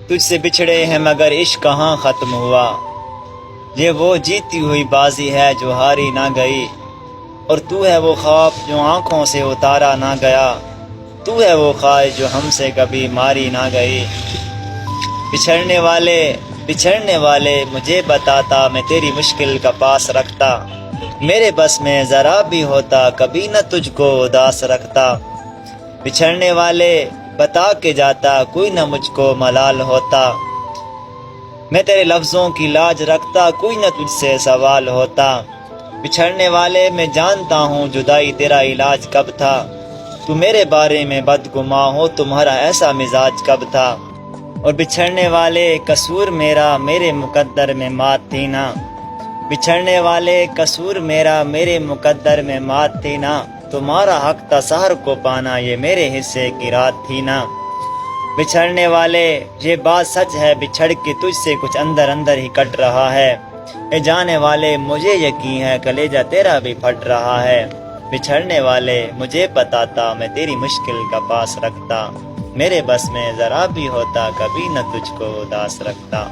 تجھ سے بچھڑے ہیں مگر عشق کہاں ختم ہوا، یہ وہ جیتی ہوئی بازی ہے جو ہاری نہ گئی، اور تو ہے وہ خواب جو آنکھوں سے اتارا نہ گیا، تو ہے وہ خواہش جو ہم سے کبھی ماری نہ گئی۔ بچھڑنے والے مجھے بتاتا، میں تیری مشکل کا پاس رکھتا، میرے بس میں ذرا بھی ہوتا کبھی نہ تجھ کو اداس رکھتا۔ بچھڑنے والے بتا کے جاتا، کوئی نہ مجھ کو ملال ہوتا، میں تیرے لفظوں کی لاج رکھتا، کوئی نہ تجھ سے سوال ہوتا۔ بچھڑنے والے میں جانتا ہوں جدائی تیرا علاج کب تھا، تو میرے بارے میں بدگماں ہو تمہارا ایسا مزاج کب تھا۔ اور بچھڑنے والے قصور میرا میرے مقدر میں مات تھی نا، بچھڑنے والے قصور میرا میرے مقدر میں مات تھی نا، تمہارا حق تھا سحر کو پانا یہ میرے حصے کی رات تھی نا۔ بچھڑنے والے یہ بات سچ ہے، بچھڑ کے تجھ سے کچھ اندر اندر ہی کٹ رہا ہے، اے جانے والے مجھے یقین ہے کلیجہ تیرا بھی پھٹ رہا ہے۔ بچھڑنے والے مجھے بتاتا، میں تیری مشکل کا پاس رکھتا، میرے بس میں ذرا بھی ہوتا کبھی نہ تجھ کو اداس رکھتا۔